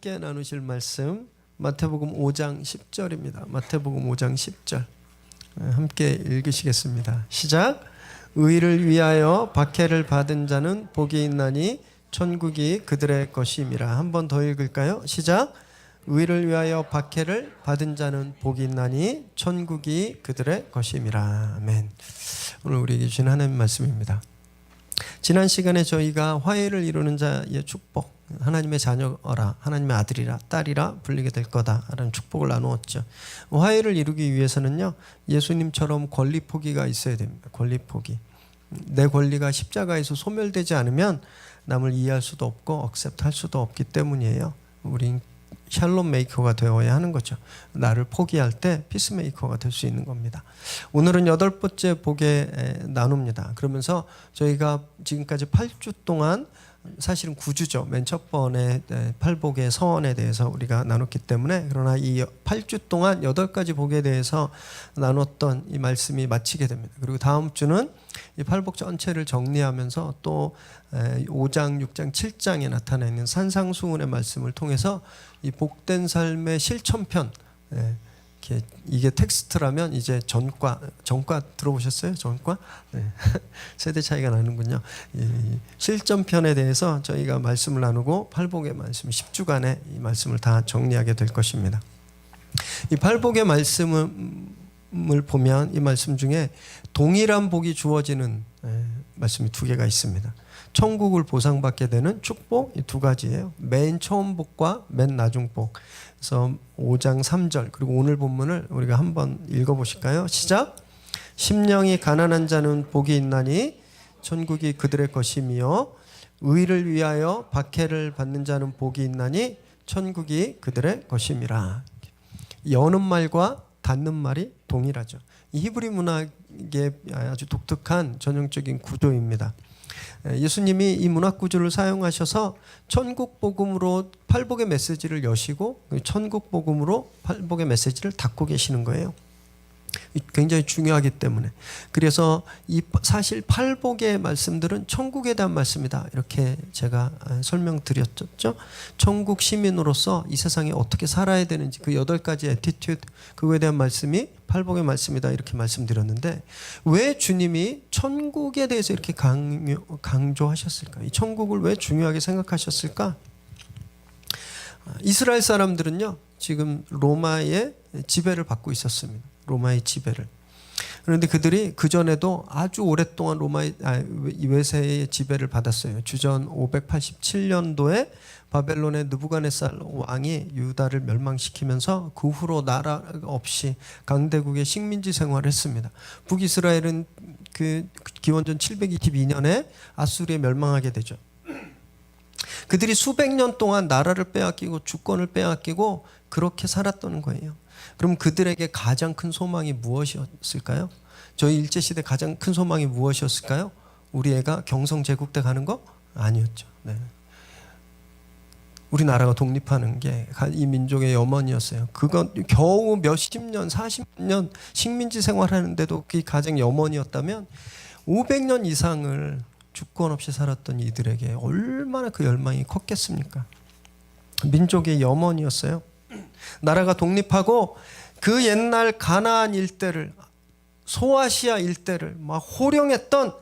함께 나누실 말씀 마태복음 5장 10절입니다. 마태복음 5장 10절 함께 읽으시겠습니다. 시작. 의를 위하여 박해를 받은 자는 복이 있나니 천국이 그들의 것임이라. 한 번 더 읽을까요? 시작. 의를 위하여 박해를 받은 자는 복이 있나니 천국이 그들의 것임이라. 아멘. 오늘 우리에게 주신 하나님의 말씀입니다. 지난 시간에 저희가 화해를 이루는 자의 축복, 하나님의 자녀라, 하나님의 아들이라 딸이라 불리게 될 거다라는 축복을 나누었죠. 화해를 이루기 위해서는요, 예수님처럼 권리 포기가 있어야 됩니다. 권리 포기. 내 권리가 십자가에서 소멸되지 않으면 남을 이해할 수도 없고 억셉트할 수도 없기 때문이에요. 우린 샬롬 메이커가 되어야 하는 거죠. 나를 포기할 때 피스메이커가 될 수 있는 겁니다. 오늘은 8번째 복에 나눕니다. 그러면서 저희가 지금까지 8주 동안, 사실은 9주죠. 맨 첫 번에 팔복의 서원에 대해서 우리가 나눴기 때문에, 그러나 이 8주 동안 8가지 복에 대해서 나눴던 이 말씀이 마치게 됩니다. 그리고 다음 주는 이 팔복 전체를 정리하면서 또 5장, 6장, 7장에 나타나 있는 산상수훈의 말씀을 통해서 이 복된 삶의 실천편, 이게 텍스트라면 이제 전과 들어보셨어요? 전과? 네. 세대 차이가 나는군요. 이 실전편에 대해서 저희가 말씀을 나누고 팔복의 말씀 10주간의 이 말씀을 다 정리하게 될 것입니다. 이 팔복의 말씀을 보면 이 말씀 중에 동일한 복이 주어지는 말씀이 2개가 있습니다. 천국을 보상받게 되는 축복, 이 2가지예요. 맨 처음 복과 맨 나중 복. 그래서 5장 3절, 그리고 오늘 본문을 우리가 한번 읽어보실까요? 시작. 심령이 가난한 자는 복이 있나니 천국이 그들의 것이며 의를 위하여 박해를 받는 자는 복이 있나니 천국이 그들의 것임이라. 여는 말과 닫는 말이 동일하죠. 이 히브리 문학의 아주 독특한 전형적인 구조입니다. 예수님이 이 문학 구조를 사용하셔서 천국 복음으로 팔복의 메시지를 여시고 천국 복음으로 팔복의 메시지를 닫고 계시는 거예요. 굉장히 중요하기 때문에. 그래서 이 사실 팔복의 말씀들은 천국에 대한 말씀이다, 이렇게 제가 설명드렸죠. 천국 시민으로서 이 세상에 어떻게 살아야 되는지 그 8가지 애티튜드, 그거에 대한 말씀이 팔복의 말씀이다, 이렇게 말씀드렸는데, 왜 주님이 천국에 대해서 이렇게 강조하셨을까? 이 천국을 왜 중요하게 생각하셨을까? 이스라엘 사람들은요, 지금 로마의 지배를 받고 있었습니다. 로마의 지배를. 그런데 그들이 그전에도 아주 오랫동안 로마의 외세의 지배를 받았어요. 주전 587년도에 바벨론의 느부갓네살 왕이 유다를 멸망시키면서 그 후로 나라 없이 강대국의 식민지 생활을 했습니다. 북이스라엘은 그 기원전 722년에 아수르에 멸망하게 되죠. 그들이 수백 년 동안 나라를 빼앗기고 주권을 빼앗기고 그렇게 살았던 거예요. 그럼 그들에게 가장 큰 소망이 무엇이었을까요? 저희 일제시대 가장 큰 소망이 무엇이었을까요? 우리 애가 경성제국대 가는 거? 아니었죠. 네. 우리나라가 독립하는 게 이 민족의 염원이었어요. 그건 겨우 몇십 년, 40년 식민지 생활하는데도 그게 가장 염원이었다면 500년 이상을 주권 없이 살았던 이들에게 얼마나 그 열망이 컸겠습니까? 민족의 염원이었어요. 나라가 독립하고 그 옛날 가나안 일대를, 소아시아 일대를 막 호령했던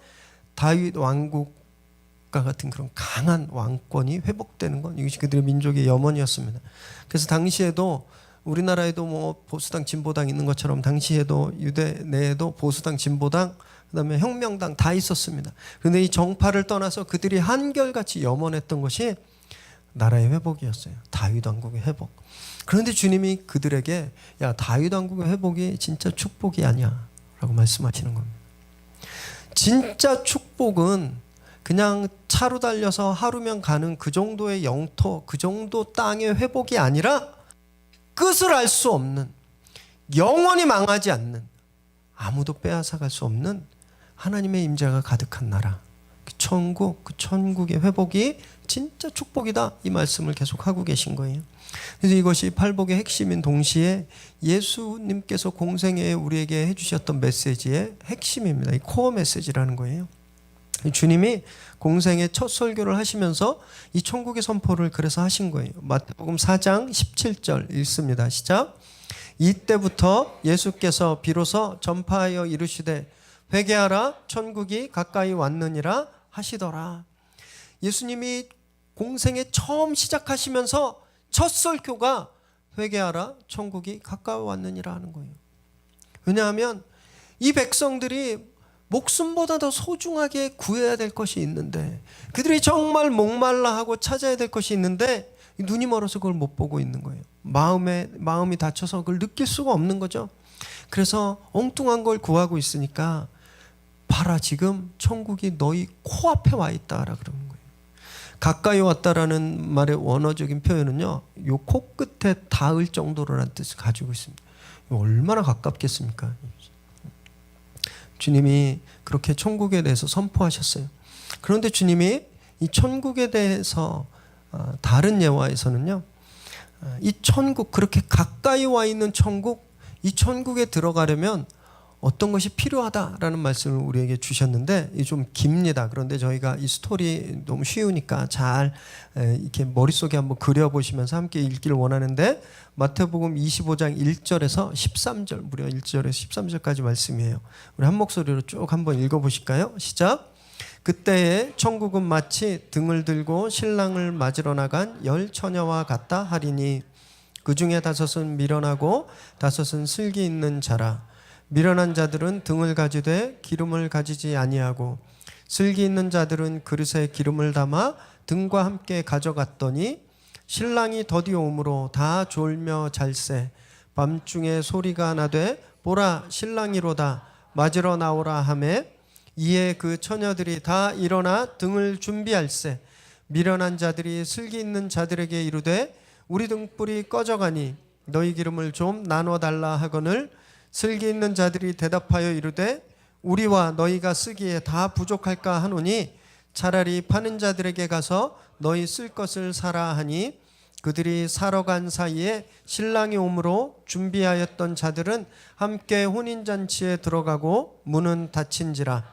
다윗 왕국과 같은 그런 강한 왕권이 회복되는 건 이것이 그들의 민족의 염원이었습니다. 그래서 당시에도 우리나라에도 뭐 보수당 진보당 있는 것처럼 당시에도 유대 내에도 보수당 진보당 그다음에 혁명당 다 있었습니다. 그런데 이 정파를 떠나서 그들이 한결같이 염원했던 것이 나라의 회복이었어요. 다윗 왕국의 회복. 그런데 주님이 그들에게, 야, 다윗 왕국의 회복이 진짜 축복이 아니야 라고 말씀하시는 겁니다. 진짜 축복은 그냥 차로 달려서 하루면 가는 그 정도의 영토, 그 정도 땅의 회복이 아니라 끝을 알 수 없는, 영원히 망하지 않는, 아무도 빼앗아갈 수 없는 하나님의 임재가 가득한 나라, 그 천국, 그 천국의 회복이 진짜 축복이다, 이 말씀을 계속 하고 계신 거예요. 그래서 이것이 팔복의 핵심인 동시에 예수님께서 공생애에 우리에게 해주셨던 메시지의 핵심입니다. 이 코어 메시지라는 거예요. 주님이 공생의 첫 설교를 하시면서 이 천국의 선포를 그래서 하신 거예요. 마태복음 4장 17절 읽습니다. 시작. 이때부터 예수께서 비로소 전파하여 이르시되 회개하라 천국이 가까이 왔느니라 하시더라. 예수님이 공생에 처음 시작하시면서 첫 설교가 회개하라 천국이 가까이 왔느니라 하는 거예요. 왜냐하면 이 백성들이 목숨보다 더 소중하게 구해야 될 것이 있는데, 그들이 정말 목말라 하고 찾아야 될 것이 있는데 눈이 멀어서 그걸 못 보고 있는 거예요. 마음이 다쳐서 그걸 느낄 수가 없는 거죠. 그래서 엉뚱한 걸 구하고 있으니까 봐라 지금 천국이 너희 코앞에 와 있다라 그러는 거예요. 가까이 왔다라는 말의 원어적인 표현은요, 요 코끝에 닿을 정도로라는 뜻을 가지고 있습니다. 얼마나 가깝겠습니까? 주님이 그렇게 천국에 대해서 선포하셨어요. 그런데 주님이 이 천국에 대해서 다른 예화에서는요, 이 천국, 그렇게 가까이 와 있는 천국, 이 천국에 들어가려면 어떤 것이 필요하다라는 말씀을 우리에게 주셨는데, 이게 좀 깁니다. 그런데 저희가 이 스토리 너무 쉬우니까 잘 이렇게 머릿속에 한번 그려보시면서 함께 읽기를 원하는데, 마태복음 25장 1절에서 13절, 무려 1절에서 13절까지 말씀이에요. 우리 한 목소리로 쭉 한번 읽어보실까요? 시작. 그때에 천국은 마치 등을 들고 신랑을 맞으러 나간 10 처녀와 같다 하리니 그 중에 5은 미련하고 5은 슬기 있는 자라. 미련한 자들은 등을 가지되 기름을 가지지 아니하고 슬기 있는 자들은 그릇에 기름을 담아 등과 함께 가져갔더니 신랑이 더디 오므로 다 졸며 잘세. 밤중에 소리가 나되 보라 신랑이로다 맞으러 나오라 하매 이에 그 처녀들이 다 일어나 등을 준비할세. 미련한 자들이 슬기 있는 자들에게 이르되 우리 등불이 꺼져가니 너희 기름을 좀 나눠 달라 하거늘 슬기 있는 자들이 대답하여 이르되 우리와 너희가 쓰기에 다 부족할까 하노니 차라리 파는 자들에게 가서 너희 쓸 것을 사라 하니 그들이 사러 간 사이에 신랑이 오므로 준비하였던 자들은 함께 혼인잔치에 들어가고 문은 닫힌지라.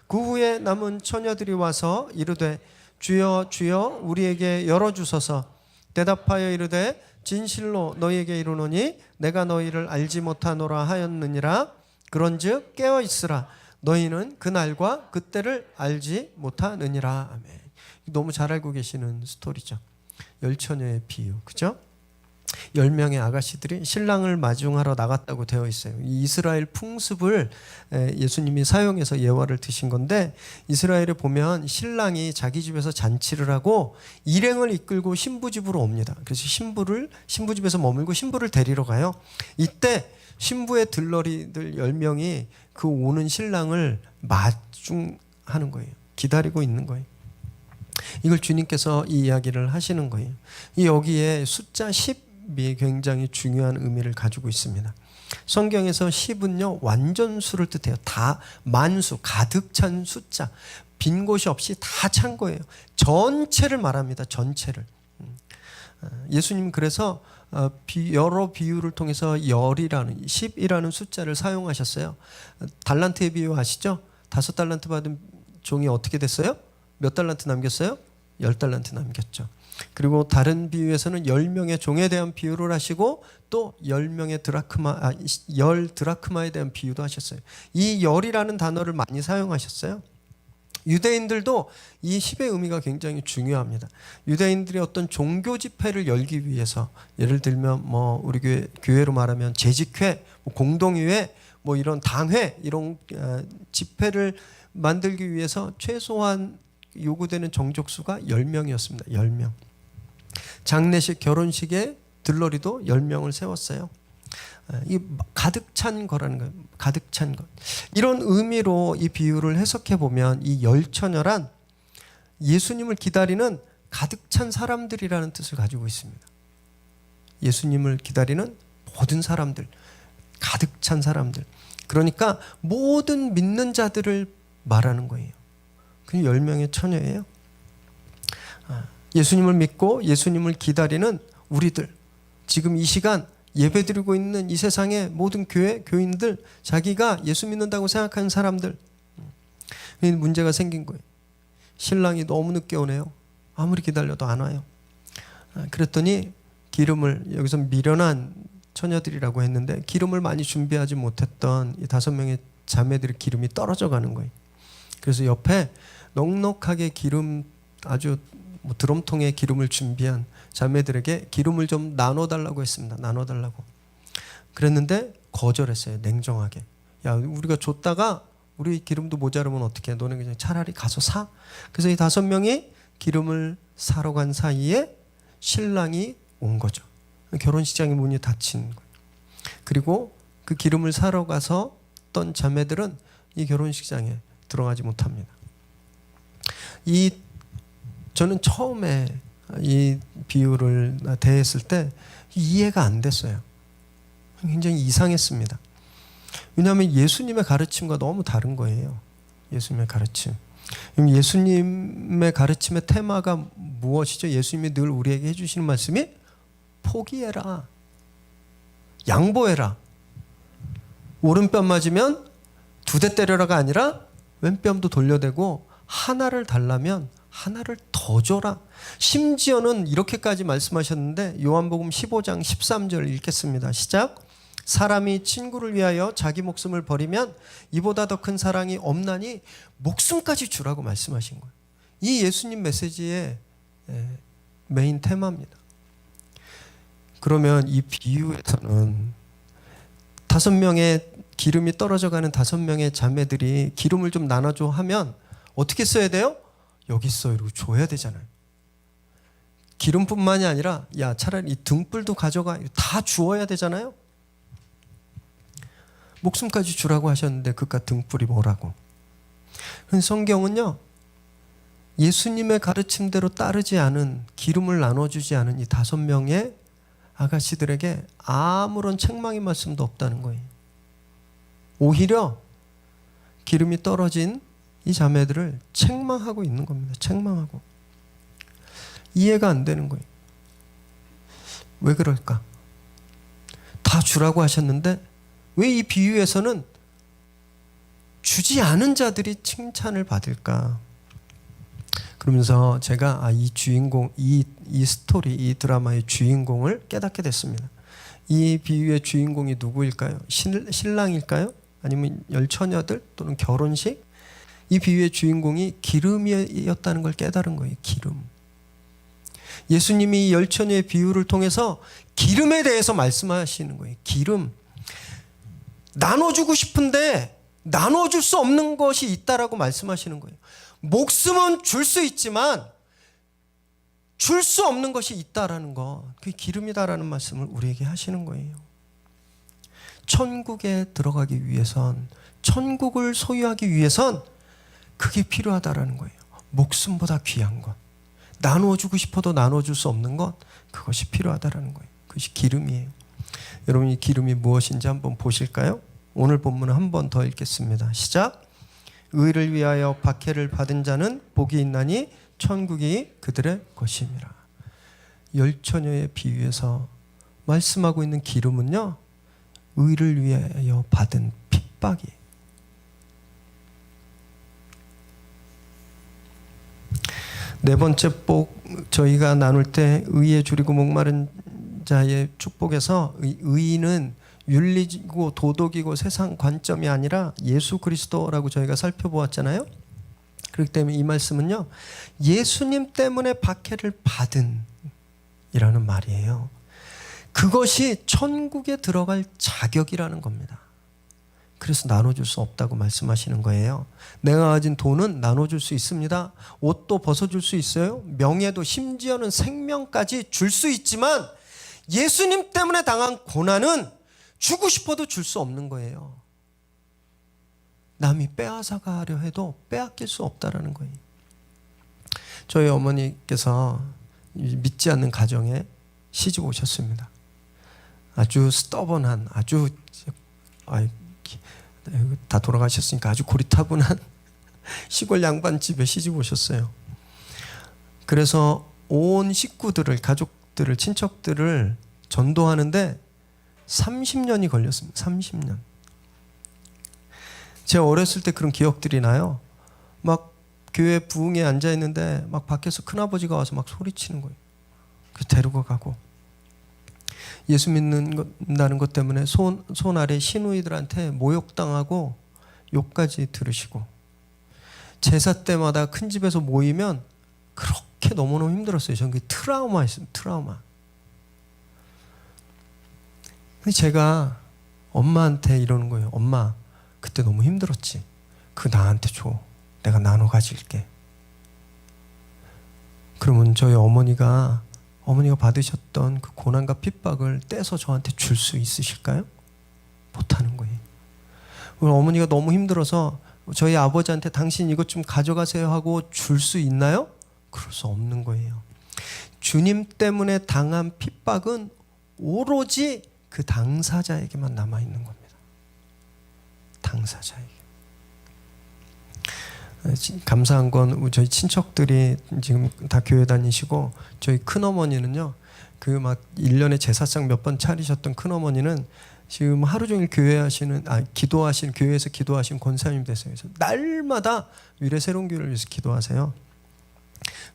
그 후에 남은 처녀들이 와서 이르되 주여 주여 우리에게 열어주소서. 대답하여 이르되 진실로 너희에게 이르노니 내가 너희를 알지 못하노라 하였느니라. 그런즉 깨어 있으라. 너희는 그날과 그때를 알지 못하느니라. 아멘. 너무 잘 알고 계시는 스토리죠. 10 처녀의 비유, 그죠? 10명의 아가씨들이 신랑을 마중하러 나갔다고 되어 있어요. 이 이스라엘 풍습을 예수님이 사용해서 예화를 드신 건데, 이스라엘에 보면 신랑이 자기 집에서 잔치를 하고 일행을 이끌고 신부 집으로 옵니다. 그래서 신부 집에서 머물고 신부를 데리러 가요. 이때 신부의 들러리들 10명이 그 오는 신랑을 마중하는 거예요. 기다리고 있는 거예요. 이걸 주님께서 이 이야기를 하시는 거예요. 여기에 숫자 10이 굉장히 중요한 의미를 가지고 있습니다. 성경에서 10은요 완전수를 뜻해요. 다 만수, 가득 찬 숫자, 빈 곳이 없이 다 찬 거예요. 전체를 말합니다. 전체를. 예수님 그래서 여러 비유를 통해서 10이라는 숫자를 사용하셨어요. 달란트의 비유 아시죠? 5달란트 받은 종이 어떻게 됐어요? 몇 달란트 남겼어요? 10달란트 남겼죠. 그리고 다른 비유에서는 10명의 종에 대한 비유를 하시고 또 10명의 드라크마, 10 드라크마에 대한 비유도 하셨어요. 이 10이라는 단어를 많이 사용하셨어요. 유대인들도 이 10의 의미가 굉장히 중요합니다. 유대인들이 어떤 종교 집회를 열기 위해서, 예를 들면 뭐 우리 교회로 말하면 재직회, 공동의회, 뭐 이런 당회, 이런 집회를 만들기 위해서 최소한 요구되는 정족수가 10명이었습니다. 10명. 장례식, 결혼식에 들러리도 10명을 세웠어요. 이 가득 찬 거라는 거예요. 가득 찬 것. 이런 의미로 이 비유를 해석해 보면 이 10 처녀란 예수님을 기다리는 가득 찬 사람들이라는 뜻을 가지고 있습니다. 예수님을 기다리는 모든 사람들, 가득 찬 사람들. 그러니까 모든 믿는 자들을 말하는 거예요. 그 10명의 처녀예요. 예수님을 믿고 예수님을 기다리는 우리들, 지금 이 시간 예배드리고 있는 이 세상의 모든 교인들, 자기가 예수 믿는다고 생각하는 사람들. 문제가 생긴 거예요. 신랑이 너무 늦게 오네요. 아무리 기다려도 안 와요. 그랬더니 기름을, 여기서 미련한 처녀들이라고 했는데 기름을 많이 준비하지 못했던 이 5명의 자매들의 기름이 떨어져 가는 거예요. 그래서 옆에 넉넉하게 기름, 아주 드럼통에 기름을 준비한 자매들에게 기름을 좀 나눠달라고 했습니다. 나눠달라고. 그랬는데 거절했어요. 냉정하게. 야, 우리가 줬다가 우리 기름도 모자르면 어떡해. 너네 그냥 차라리 가서 사. 그래서 이 5명이 기름을 사러 간 사이에 신랑이 온 거죠. 결혼식장의 문이 닫힌 거예요. 그리고 그 기름을 사러 가서 어떤 자매들은 이 결혼식장에 들어가지 못합니다. 저는 처음에 이 비유를 대했을 때 이해가 안 됐어요. 굉장히 이상했습니다. 왜냐하면 예수님의 가르침과 너무 다른 거예요. 예수님의 가르침. 예수님의 가르침의 테마가 무엇이죠? 예수님이 늘 우리에게 해주시는 말씀이 포기해라. 양보해라. 오른뺨 맞으면 2대 때려라가 아니라 왼뺨도 돌려대고 하나를 달라면 하나를 더 줘라. 심지어는 이렇게까지 말씀하셨는데 요한복음 15장 13절 읽겠습니다. 시작. 사람이 친구를 위하여 자기 목숨을 버리면 이보다 더 큰 사랑이 없나니 목숨까지 주라고 말씀하신 거예요. 이 예수님 메시지의 메인 테마입니다. 그러면 이 비유에서는 5명의 기름이 떨어져가는 5명의 자매들이 기름을 좀 나눠줘 하면 어떻게 써야 돼요? 여기 있어 이러고 줘야 되잖아요. 기름뿐만이 아니라 야 차라리 이 등불도 가져가, 다 주어야 되잖아요. 목숨까지 주라고 하셨는데 그깟 등불이 뭐라고. 성경은요, 예수님의 가르침대로 따르지 않은, 기름을 나눠주지 않은 이 5명의 아가씨들에게 아무런 책망의 말씀도 없다는 거예요. 오히려 기름이 떨어진 이 자매들을 책망하고 있는 겁니다. 책망하고. 이해가 안 되는 거예요. 왜 그럴까? 다 주라고 하셨는데 왜 이 비유에서는 주지 않은 자들이 칭찬을 받을까? 그러면서 제가 이 주인공, 이 스토리, 이 드라마의 주인공을 깨닫게 됐습니다. 이 비유의 주인공이 누구일까요? 신랑일까요? 아니면 10처녀들 또는 결혼식? 이 비유의 주인공이 기름이었다는 걸 깨달은 거예요. 기름. 예수님이 이 10처녀의 비유를 통해서 기름에 대해서 말씀하시는 거예요. 기름. 나눠주고 싶은데 나눠줄 수 없는 것이 있다라고 말씀하시는 거예요. 목숨은 줄 수 있지만 줄 수 없는 것이 있다라는 것, 그게 기름이다라는 말씀을 우리에게 하시는 거예요. 천국에 들어가기 위해선, 천국을 소유하기 위해선 그게 필요하다라는 거예요. 목숨보다 귀한 것, 나눠주고 싶어도 나눠줄 수 없는 것, 그것이 필요하다라는 거예요. 그것이 기름이에요. 여러분, 이 기름이 무엇인지 한번 보실까요? 오늘 본문을 한 번 더 읽겠습니다. 시작. 의를 위하여 박해를 받은 자는 복이 있나니 천국이 그들의 것임이라. 10처녀의 비유에서 말씀하고 있는 기름은요, 의를 위하여 받은 핍박이. 네 번째 복, 저희가 나눌 때 의에 줄이고 목마른 자의 축복에서 의는 윤리고 도덕이고 세상 관점이 아니라 예수 그리스도라고 저희가 살펴보았잖아요. 그렇기 때문에 이 말씀은요, 예수님 때문에 박해를 받은 이라는 말이에요. 그것이 천국에 들어갈 자격이라는 겁니다. 그래서 나눠줄 수 없다고 말씀하시는 거예요. 내가 가진 돈은 나눠줄 수 있습니다. 옷도 벗어줄 수 있어요. 명예도, 심지어는 생명까지 줄 수 있지만 예수님 때문에 당한 고난은 주고 싶어도 줄 수 없는 거예요. 남이 빼앗아가려 해도 빼앗길 수 없다라는 거예요. 저희 어머니께서 믿지 않는 가정에 시집 오셨습니다. 아주 스터번한, 아주 다 돌아가셨으니까 아주 고리타분한 시골 양반집에 시집 오셨어요. 그래서 온 식구들을, 가족들을, 친척들을 전도하는데 30년이 걸렸습니다. 30년. 제가 어렸을 때 그런 기억들이 나요. 막 교회 부흥에 앉아 있는데 막 밖에서 큰아버지가 와서 막 소리치는 거예요. 그래서 데리고 가고, 예수 믿는다는 것 때문에 손 아래 시누이들한테 모욕당하고 욕까지 들으시고, 제사 때마다 큰 집에서 모이면 그렇게 너무너무 힘들었어요. 저는 그게 트라우마였어요. 트라우마. 근데 제가 엄마한테 이러는 거예요. 엄마, 그때 너무 힘들었지. 그거 나한테 줘. 내가 나눠 가질게. 그러면 저희 어머니가 받으셨던 그 고난과 핍박을 떼서 저한테 줄 수 있으실까요? 못하는 거예요. 오늘 어머니가 너무 힘들어서 저희 아버지한테 당신 이것 좀 가져가세요 하고 줄 수 있나요? 그럴 수 없는 거예요. 주님 때문에 당한 핍박은 오로지 그 당사자에게만 남아있는 겁니다. 당사자에게. 감사한 건 저희 친척들이 지금 다 교회 다니시고, 저희 큰어머니는요, 그 막 1년에 제사상 몇 번 차리셨던 큰어머니는 지금 하루 종일 기도하시는, 교회에서 기도하시는 권사님 되세요. 그래서 날마다 위례 새로운교회를 위해서 기도하세요.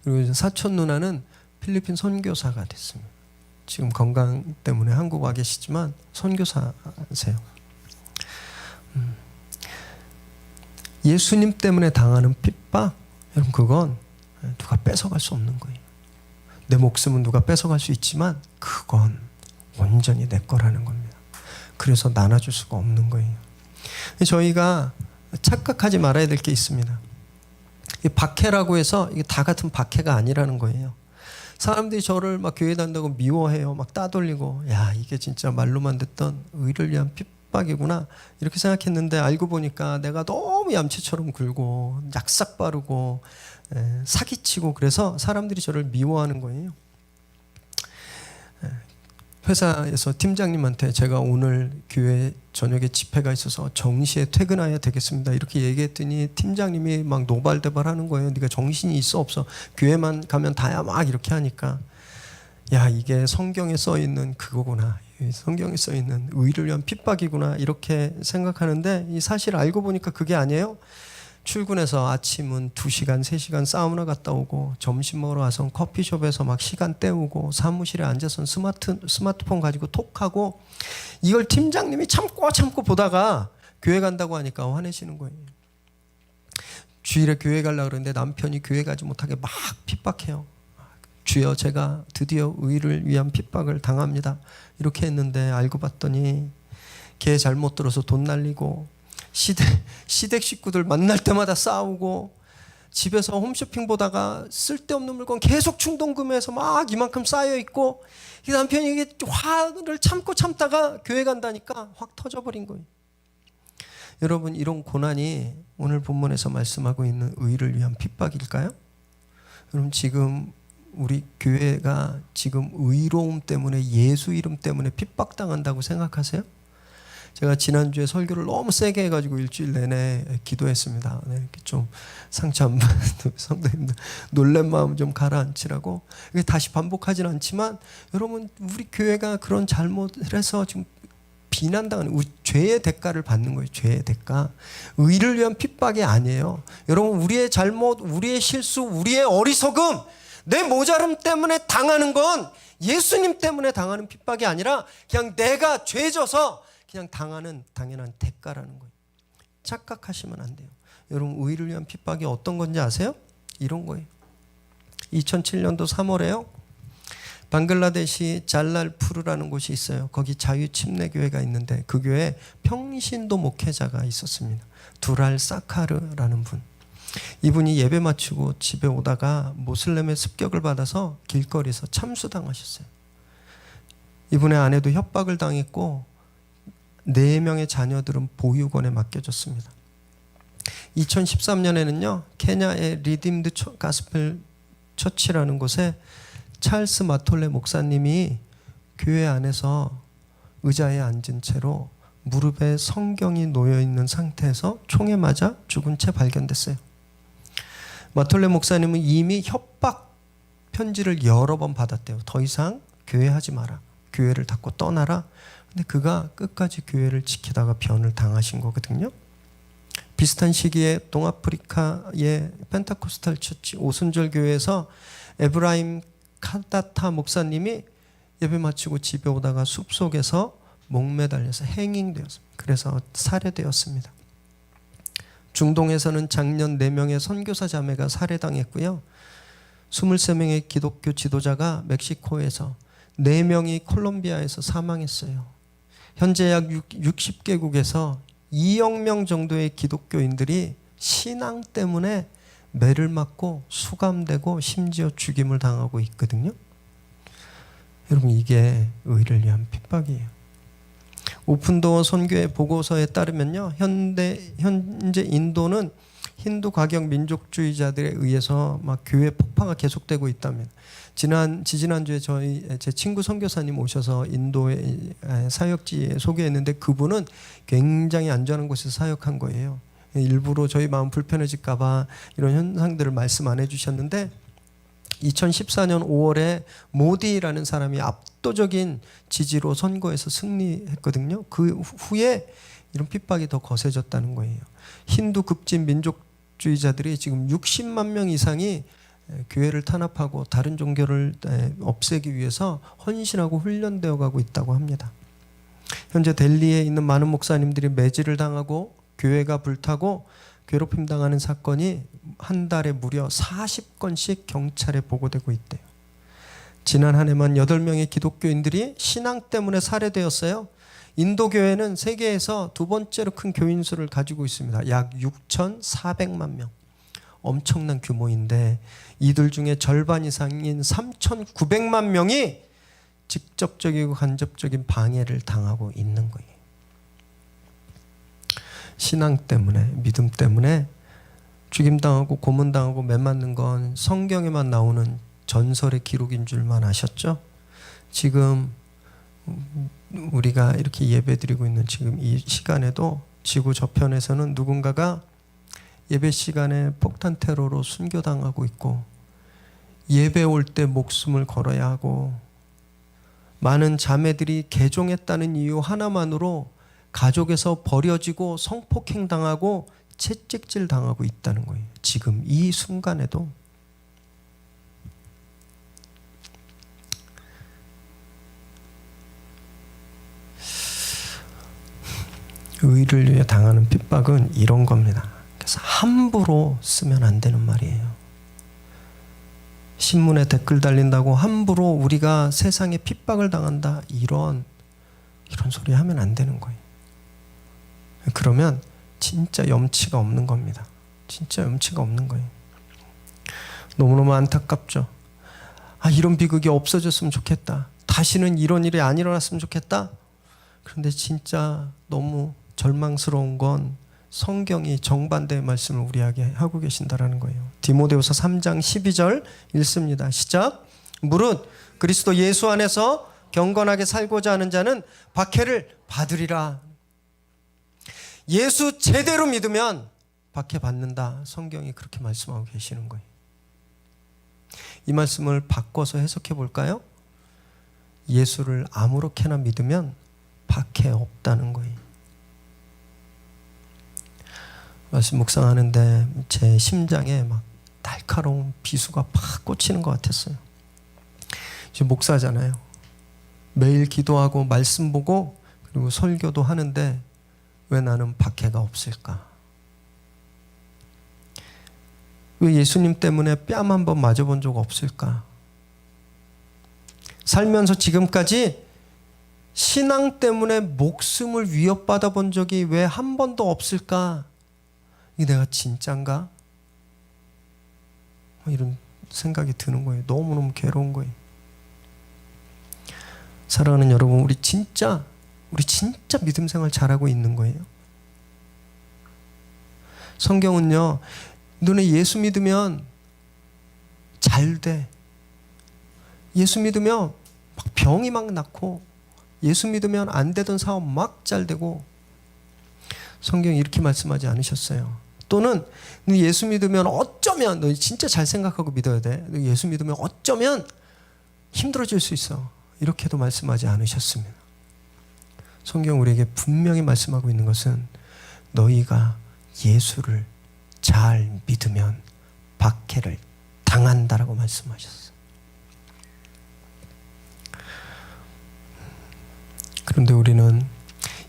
그리고 사촌 누나는 필리핀 선교사가 됐습니다. 지금 건강 때문에 한국 와 계시지만 선교사세요. 예수님 때문에 당하는 핍박, 여러분, 그건 누가 뺏어갈 수 없는 거예요. 내 목숨은 누가 뺏어갈 수 있지만 그건 온전히 내 거라는 겁니다. 그래서 나눠줄 수가 없는 거예요. 저희가 착각하지 말아야 될 게 있습니다. 이 박해라고 해서 이게 다 같은 박해가 아니라는 거예요. 사람들이 저를 막 교회 다닌다고 미워해요. 막 따돌리고, 야, 이게 진짜 말로만 듣던 의를 위한 핍박이구나 이렇게 생각했는데, 알고 보니까 내가 너무 얌체처럼 굴고 약삭 바르고 사기치고, 그래서 사람들이 저를 미워하는 거예요. 회사에서 팀장님한테 제가 오늘 교회 저녁에 집회가 있어서 정시에 퇴근해야 되겠습니다 이렇게 얘기했더니 팀장님이 막 노발대발하는 거예요. 네가 정신이 있어 없어? 교회만 가면 다야, 막 이렇게 하니까, 야, 이게 성경에 써 있는 그거구나. 성경에 써 있는 의를 위한 핍박이구나 이렇게 생각하는데, 이 사실 알고 보니까 그게 아니에요. 출근해서 아침은 2시간, 3시간 사우나 갔다 오고, 점심 먹으러 와서 커피숍에서 막 시간 때우고, 사무실에 앉아서 스마트폰 가지고 톡하고, 이걸 팀장님이 참고 보다가 교회 간다고 하니까 화내시는 거예요. 주일에 교회 가려고 그러는데 남편이 교회 가지 못하게 막 핍박해요. 주여, 제가 드디어 의를 위한 핍박을 당합니다 이렇게 했는데, 알고 봤더니 걔 잘못 들어서 돈 날리고, 시댁 식구들 만날 때마다 싸우고, 집에서 홈쇼핑 보다가 쓸데없는 물건 계속 충동구매해서 막 이만큼 쌓여있고, 이 남편이 이게 화를 참다가 교회 간다니까 확 터져버린 거예요. 여러분, 이런 고난이 오늘 본문에서 말씀하고 있는 의를 위한 핍박일까요? 여러분, 지금 우리 교회가 지금 의로움 때문에, 예수 이름 때문에 핍박당한다고 생각하세요? 제가 지난주에 설교를 너무 세게 해가지고 일주일 내내 기도했습니다. 네, 좀 상처 안 받는 성도님들 놀란 마음 좀 가라앉히라고. 다시 반복하진 않지만, 여러분, 우리 교회가 그런 잘못을 해서 지금 비난당하는, 우리 죄의 대가를 받는 거예요. 죄의 대가. 의를 위한 핍박이 아니에요. 여러분, 우리의 잘못, 우리의 실수, 우리의 어리석음, 내 모자름 때문에 당하는 건 예수님 때문에 당하는 핍박이 아니라 그냥 내가 죄져서 그냥 당하는 당연한 대가라는 거예요. 착각하시면 안 돼요. 여러분, 의를 위한 핍박이 어떤 건지 아세요? 이런 거예요. 2007년도 3월에요. 방글라데시 잘랄푸르라는 곳이 있어요. 거기 자유침례교회가 있는데, 그 교회에 평신도 목회자가 있었습니다. 두랄 사카르라는 분. 이분이 예배 마치고 집에 오다가 모슬렘의 습격을 받아서 길거리에서 참수당하셨어요. 이분의 아내도 협박을 당했고 4명의 자녀들은 보육원에 맡겨졌습니다. 2013년에는요, 케냐의 리딤드 가스펠 처치라는 곳에 찰스 마톨레 목사님이 교회 안에서 의자에 앉은 채로 무릎에 성경이 놓여 있는 상태에서 총에 맞아 죽은 채 발견됐어요. 마톨레 목사님은 이미 협박 편지를 여러 번 받았대요. 더 이상 교회 하지 마라. 교회를 닫고 떠나라. 근데 그가 끝까지 교회를 지키다가 변을 당하신 거거든요. 비슷한 시기에 동아프리카의 펜타코스탈 처치 오순절 교회에서 에브라임 카다타 목사님이 예배 마치고 집에 오다가 숲속에서 목매달려서 행잉되었습니다. 그래서 살해되었습니다. 중동에서는 작년 4명의 선교사 자매가 살해당했고요. 23명의 기독교 지도자가 멕시코에서 4명이 콜롬비아에서 사망했어요. 현재 약 60개국에서 2억 명 정도의 기독교인들이 신앙 때문에 매를 맞고 수감되고 심지어 죽임을 당하고 있거든요. 여러분, 이게 의를 위한 핍박이에요. 오픈도어 선교회 보고서에 따르면요, 현재 인도는 힌두 과격 민족주의자들에 의해서 막 교회 폭파가 계속되고 있다면, 지지난주에 제 친구 선교사님 오셔서 인도의 사역지에 소개했는데 그분은 굉장히 안전한 곳에서 사역한 거예요. 일부러 저희 마음 불편해질까 봐 이런 현상들을 말씀 안 해주셨는데, 2014년 5월에 모디라는 사람이 압도적인 지지로 선거에서 승리했거든요. 그 후에 이런 핍박이 더 거세졌다는 거예요. 힌두 급진 민족주의자들이 지금 60만 명 이상이 교회를 탄압하고 다른 종교를 없애기 위해서 헌신하고 훈련되어 가고 있다고 합니다. 현재 델리에 있는 많은 목사님들이 매질을 당하고 교회가 불타고 괴롭힘 당하는 사건이 한 달에 무려 40건씩 경찰에 보고되고 있대요. 지난 한 해만 8명의 기독교인들이 신앙 때문에 살해되었어요. 인도 교회는 세계에서 2번째로 큰 교인 수를 가지고 있습니다. 약 6,400만 명. 엄청난 규모인데 이들 중에 절반 이상인 3,900만 명이 직접적이고 간접적인 방해를 당하고 있는 거예요. 신앙 때문에, 믿음 때문에 죽임당하고 고문당하고 매맞는 건 성경에만 나오는 전설의 기록인 줄만 아셨죠? 지금 우리가 이렇게 예배드리고 있는 지금 이 시간에도 지구 저편에서는 누군가가 예배 시간에 폭탄 테러로 순교당하고 있고, 예배 올 때 목숨을 걸어야 하고, 많은 자매들이 개종했다는 이유 하나만으로 가족에서 버려지고 성폭행 당하고 채찍질 당하고 있다는 거예요. 지금 이 순간에도. 의를 위해 당하는 핍박은 이런 겁니다. 그래서 함부로 쓰면 안 되는 말이에요. 신문에 댓글 달린다고 함부로 우리가 세상에 핍박을 당한다, 이런 소리 하면 안 되는 거예요. 그러면 진짜 염치가 없는 겁니다. 진짜 염치가 없는 거예요. 너무너무 안타깝죠. 이런 비극이 없어졌으면 좋겠다. 다시는 이런 일이 안 일어났으면 좋겠다. 그런데 진짜 너무 절망스러운 건 성경이 정반대의 말씀을 우리에게 하고 계신다라는 거예요. 디모데후서 3장 12절 읽습니다. 시작. 무릇 그리스도 예수 안에서 경건하게 살고자 하는 자는 박해를 받으리라. 예수 제대로 믿으면 박해 받는다. 성경이 그렇게 말씀하고 계시는 거예요. 이 말씀을 바꿔서 해석해 볼까요? 예수를 아무렇게나 믿으면 박해 없다는 거예요. 말씀 묵상하는데 제 심장에 막 날카로운 비수가 팍 꽂히는 것 같았어요. 지금 목사잖아요. 매일 기도하고 말씀 보고 그리고 설교도 하는데 왜 나는 박해가 없을까? 왜 예수님 때문에 뺨 한 번 맞아본 적 없을까? 살면서 지금까지 신앙 때문에 목숨을 위협받아 본 적이 왜 한 번도 없을까? 이게 내가 진짠가? 이런 생각이 드는 거예요. 너무너무 괴로운 거예요. 사랑하는 여러분, 우리 진짜 믿음 생활 잘하고 있는 거예요. 성경은요, 너네 예수 믿으면 잘 돼. 예수 믿으면 막 병이 막 낫고, 예수 믿으면 안 되던 사업 막 잘 되고, 성경이 이렇게 말씀하지 않으셨어요. 또는 너 예수 믿으면 어쩌면, 너 진짜 잘 생각하고 믿어야 돼. 너 예수 믿으면 어쩌면 힘들어질 수 있어. 이렇게도 말씀하지 않으셨습니다. 성경 우리에게 분명히 말씀하고 있는 것은 너희가 예수를 잘 믿으면 박해를 당한다라고 말씀하셨어요. 그런데 우리는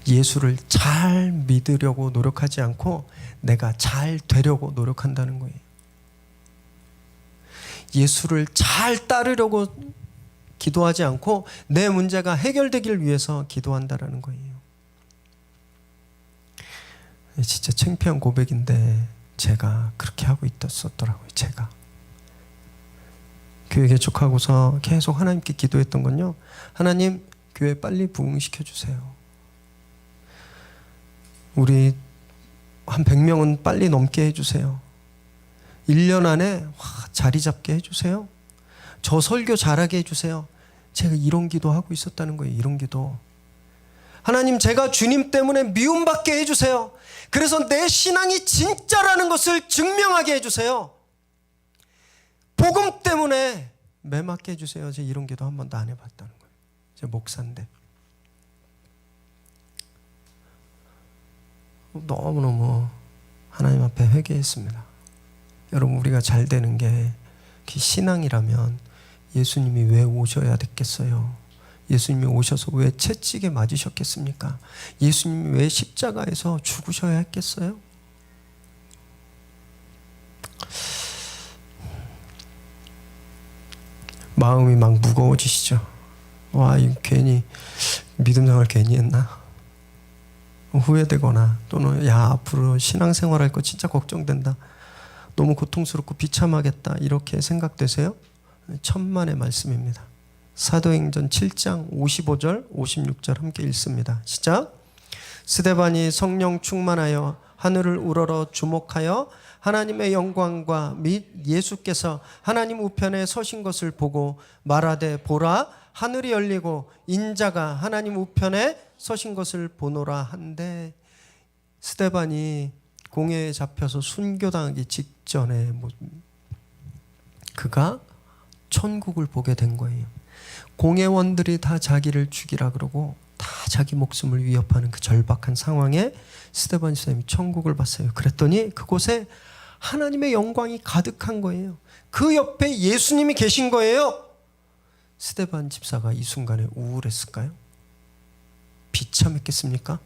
예수를 잘 믿으려고 노력하지 않고 내가 잘 되려고 노력한다는 거예요. 예수를 잘 따르려고 기도하지 않고 내 문제가 해결되길 위해서 기도한다라는 거예요. 진짜 창피한 고백인데 제가 그렇게 하고 있었더라고요. 제가 교회 개척하고서 계속 하나님께 기도했던 건요, 하나님 교회 빨리 부흥시켜 주세요. 우리 한 100명은 빨리 넘게 해주세요. 1년 안에 자리 잡게 해주세요. 저 설교 잘하게 해주세요. 제가 이런 기도 하고 있었다는 거예요. 이런 기도. 하나님, 제가 주님 때문에 미움받게 해주세요. 그래서 내 신앙이 진짜라는 것을 증명하게 해주세요. 복음 때문에 매맞게 해주세요. 제가 이런 기도 한 번도 안 해봤다는 거예요. 제가 목사인데. 너무너무 하나님 앞에 회개했습니다. 여러분, 우리가 잘 되는 게 신앙이라면 예수님이 왜 오셔야 됐겠어요? 예수님이 오셔서 왜 채찍에 맞으셨겠습니까? 예수님이 왜 십자가에서 죽으셔야 했겠어요? 마음이 막 무거워지시죠? 와, 이거 괜히 믿음 생활 괜히 했나? 후회되거나 또는 야, 앞으로 신앙생활할 거 진짜 걱정된다, 너무 고통스럽고 비참하겠다, 이렇게 생각되세요? 천만의 말씀입니다. 사도행전 7장 55절 56절 함께 읽습니다. 시작. 스데반이 성령 충만하여 하늘을 우러러 주목하여 하나님의 영광과 및 예수께서 하나님 우편에 서신 것을 보고 말하되, 보라, 하늘이 열리고 인자가 하나님 우편에 서신 것을 보노라 한데, 스데반이 공회에 잡혀서 순교당하기 직전에 그가 천국을 보게 된 거예요. 공회원들이 다 자기를 죽이라 그러고 다 자기 목숨을 위협하는 그 절박한 상황에 스데반 집사님이 천국을 봤어요. 그랬더니 그곳에 하나님의 영광이 가득한 거예요. 그 옆에 예수님이 계신 거예요. 스데반 집사가 이 순간에 우울했을까요? 비참했겠습니까?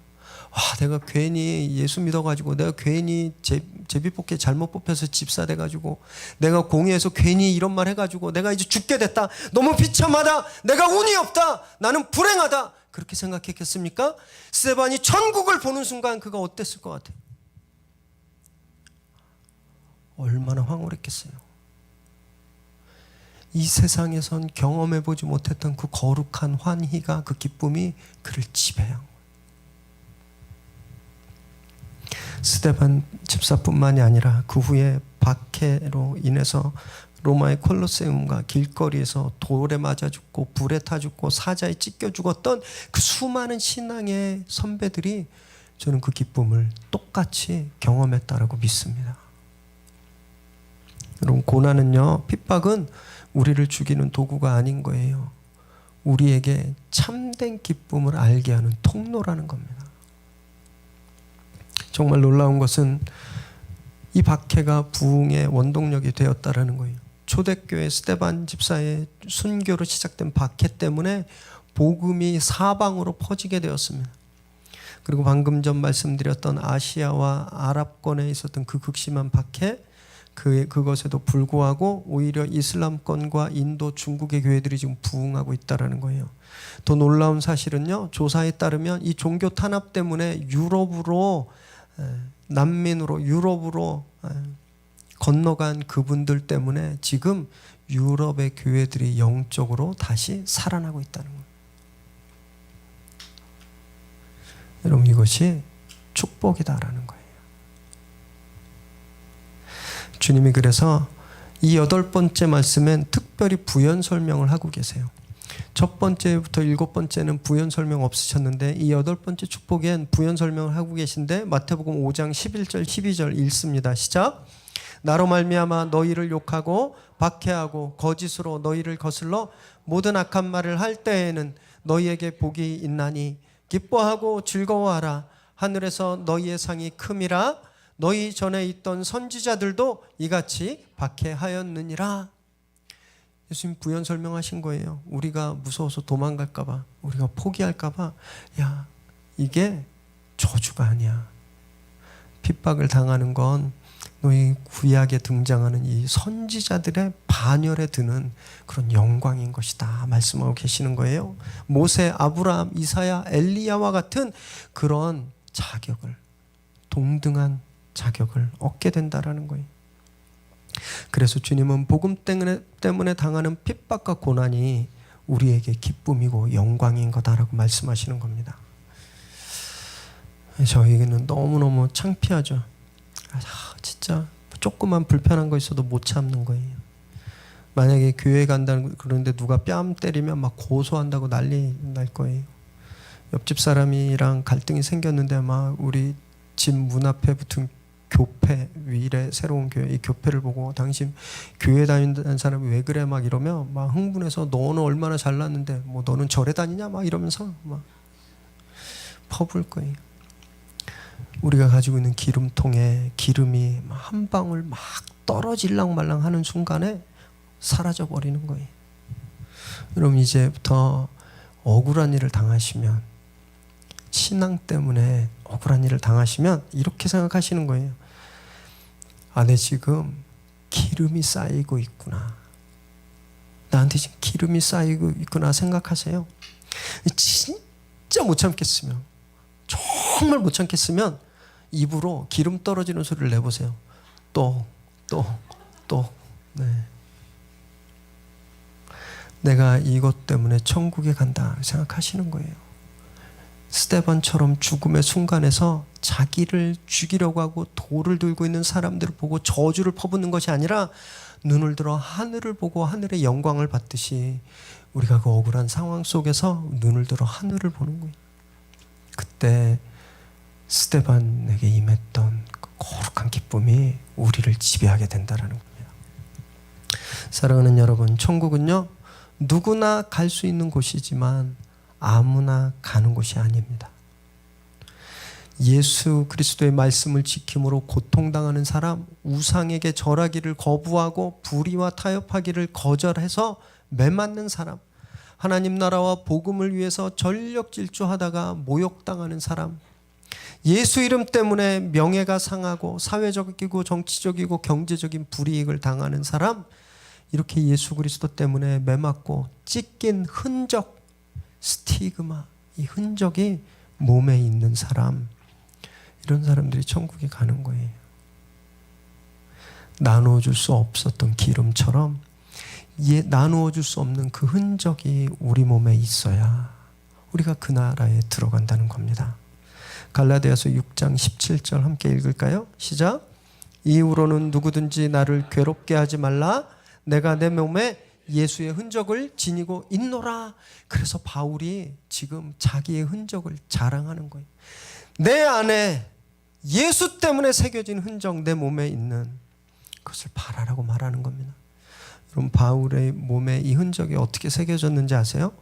와, 내가 괜히 예수 믿어가지고, 내가 괜히 제비뽑기 잘못 뽑혀서 집사 돼가지고, 내가 공회에서 괜히 이런 말 해가지고 내가 이제 죽게 됐다, 너무 비참하다, 내가 운이 없다, 나는 불행하다, 그렇게 생각했겠습니까? 스데반이 천국을 보는 순간 그가 어땠을 것 같아요? 얼마나 황홀했겠어요. 이 세상에선 경험해보지 못했던 그 거룩한 환희가, 그 기쁨이 그를 지배한 거예요. 스데반 집사뿐만이 아니라 그 후에 박해로 인해서 로마의 콜로세움과 길거리에서 돌에 맞아 죽고 불에 타 죽고 사자에 찢겨 죽었던 그 수많은 신앙의 선배들이 저는 그 기쁨을 똑같이 경험했다라고 믿습니다. 여러분, 고난은요, 핍박은 우리를 죽이는 도구가 아닌 거예요. 우리에게 참된 기쁨을 알게 하는 통로라는 겁니다. 정말 놀라운 것은 이 박해가 부흥의 원동력이 되었다라는 거예요. 초대교회 스데반 집사의 순교로 시작된 박해 때문에 복음이 사방으로 퍼지게 되었습니다. 그리고 방금 전 말씀드렸던 아시아와 아랍권에 있었던 그 극심한 박해, 그것에도 불구하고 오히려 이슬람권과 인도, 중국의 교회들이 지금 부흥하고 있다는 거예요. 더 놀라운 사실은요, 조사에 따르면 이 종교 탄압 때문에 난민으로 유럽으로 건너간 그분들 때문에 지금 유럽의 교회들이 영적으로 다시 살아나고 있다는 거예요. 여러분, 이것이 축복이다라는 거예요. 주님이 그래서 이 8번째 말씀엔 특별히 부연 설명을 하고 계세요. 첫 번째부터 7번째는 부연 설명 없으셨는데, 이 8번째 축복엔 부연 설명을 하고 계신데, 마태복음 5장 11절 12절 읽습니다. 시작. 나로 말미암아 너희를 욕하고 박해하고 거짓으로 너희를 거슬러 모든 악한 말을 할 때에는 너희에게 복이 있나니 기뻐하고 즐거워하라. 하늘에서 너희의 상이 큼이라. 너희 전에 있던 선지자들도 이같이 박해하였느니라. 예수님 부연 설명하신 거예요. 우리가 무서워서 도망갈까 봐, 우리가 포기할까 봐. 야, 이게 저주가 아니야. 핍박을 당하는 건 너희 구약에 등장하는 이 선지자들의 반열에 드는 그런 영광인 것이다 말씀하고 계시는 거예요. 모세, 아브라함, 이사야, 엘리야와 같은 그런 자격을, 동등한 자격을 얻게 된다라는 거예요. 그래서 주님은 복음 때문에 당하는 핍박과 고난이 우리에게 기쁨이고 영광인 거다라고 말씀하시는 겁니다. 저에게는 너무너무 창피하죠. 진짜 조그만 불편한 거 있어도 못 참는 거예요. 만약에 교회 간다는 그런데 누가 뺨 때리면 막 고소한다고 난리 날 거예요. 옆집 사람이랑 갈등이 생겼는데 막 우리 집 문 앞에 붙은 교패, 위례 새로운 교회, 이 교패를 보고 당신 교회 다닌다는 사람이 왜 그래 막 이러면 막 흥분해서 너는 얼마나 잘났는데 뭐 너는 절에 다니냐 막 이러면서 막 퍼부을 거예요. 우리가 가지고 있는 기름통에 기름이 한 방울 막 떨어질랑 말랑 하는 순간에 사라져 버리는 거예요. 여러분 이제부터 억울한 일을 당하시면, 신앙 때문에 억울한 일을 당하시면 이렇게 생각하시는 거예요. 내 지금 기름이 쌓이고 있구나. 나한테 지금 기름이 쌓이고 있구나 생각하세요. 진짜 못 참겠으면, 정말 못 참겠으면 입으로 기름 떨어지는 소리를 내보세요. 또. 네. 내가 이것 때문에 천국에 간다 생각하시는 거예요. 스데반처럼 죽음의 순간에서 자기를 죽이려고 하고 돌을 들고 있는 사람들을 보고 저주를 퍼붓는 것이 아니라 눈을 들어 하늘을 보고 하늘의 영광을 받듯이 우리가 그 억울한 상황 속에서 눈을 들어 하늘을 보는 거예요. 그때 스데반에게 임했던 그 거룩한 기쁨이 우리를 지배하게 된다는 겁니다. 사랑하는 여러분, 천국은요 누구나 갈 수 있는 곳이지만 아무나 가는 곳이 아닙니다. 예수 그리스도의 말씀을 지킴으로 고통당하는 사람, 우상에게 절하기를 거부하고 불의와 타협하기를 거절해서 매맞는 사람, 하나님 나라와 복음을 위해서 전력 질주하다가 모욕당하는 사람, 예수 이름 때문에 명예가 상하고 사회적이고 정치적이고 경제적인 불이익을 당하는 사람, 이렇게 예수 그리스도 때문에 매맞고 찢긴 흔적, 스티그마, 이 흔적이 몸에 있는 사람, 이런 사람들이 천국에 가는 거예요. 나누어줄 수 없었던 기름처럼 나누어줄 수 없는 그 흔적이 우리 몸에 있어야 우리가 그 나라에 들어간다는 겁니다. 갈라디아서 6장 17절 함께 읽을까요? 시작. 이후로는 누구든지 나를 괴롭게 하지 말라. 내가 내 몸에 예수의 흔적을 지니고 있노라. 그래서 바울이 지금 자기의 흔적을 자랑하는 거예요. 내 안에 예수 때문에 새겨진 흔적, 내 몸에 있는 그것을 바라라고 말하는 겁니다. 여러분, 바울의 몸에 이 흔적이 어떻게 새겨졌는지 아세요?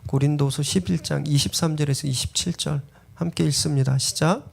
고린도서 11장 23절에서 27절 함께 읽습니다. 시작.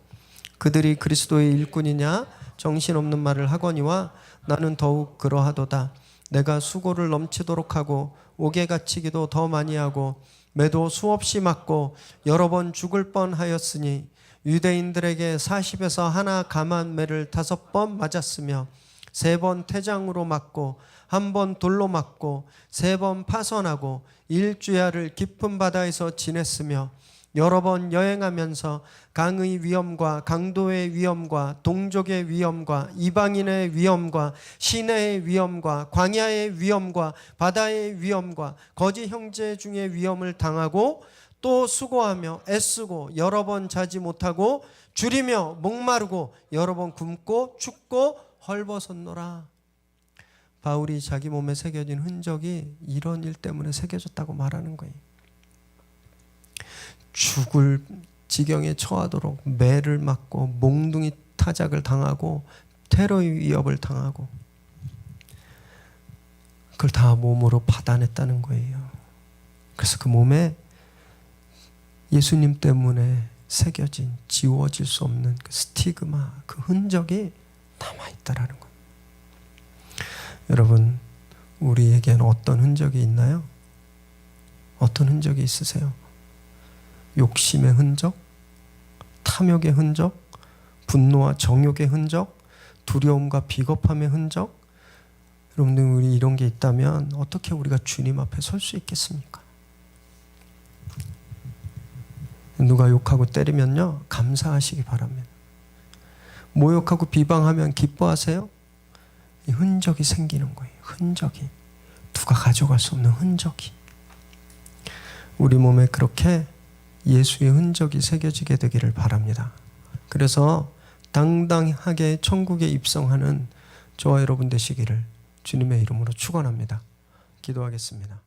그들이 그리스도의 일꾼이냐 정신없는 말을 하거니와 나는 더욱 그러하도다. 내가 수고를 넘치도록 하고 옥에 갇히기도 더 많이 하고 매도 수없이 맞고 여러 번 죽을 뻔하였으니 유대인들에게 40에서 하나 감한 매를 5번 맞았으며 3번 태장으로 맞고 1번 돌로 맞고 3번 파선하고 일주야를 깊은 바다에서 지냈으며 여러 번 여행하면서 강의 위험과 강도의 위험과 동족의 위험과 이방인의 위험과 시내의 위험과 광야의 위험과 바다의 위험과 거짓 형제 중의 위험을 당하고 또 수고하며 애쓰고 여러 번 자지 못하고 줄이며 목마르고 여러 번 굶고 춥고 헐벗었노라. 바울이 자기 몸에 새겨진 흔적이 이런 일 때문에 새겨졌다고 말하는 거예요. 죽을 지경에 처하도록 매를 맞고 몽둥이 타작을 당하고 테러의 위협을 당하고 그걸 다 몸으로 받아냈다는 거예요. 그래서 그 몸에 예수님 때문에 새겨진, 지워질 수 없는 그 스티그마, 그 흔적이 남아있다라는 거예요. 여러분, 우리에게는 어떤 흔적이 있나요? 어떤 흔적이 있으세요? 욕심의 흔적, 탐욕의 흔적, 분노와 정욕의 흔적, 두려움과 비겁함의 흔적. 여러분들, 우리 이런 게 있다면 어떻게 우리가 주님 앞에 설 수 있겠습니까? 누가 욕하고 때리면요, 감사하시기 바랍니다. 모욕하고 비방하면 기뻐하세요? 이 흔적이 생기는 거예요. 흔적이. 누가 가져갈 수 없는 흔적이. 우리 몸에 그렇게 예수의 흔적이 새겨지게 되기를 바랍니다. 그래서 당당하게 천국에 입성하는 저와 여러분 되시기를 주님의 이름으로 축원합니다. 기도하겠습니다.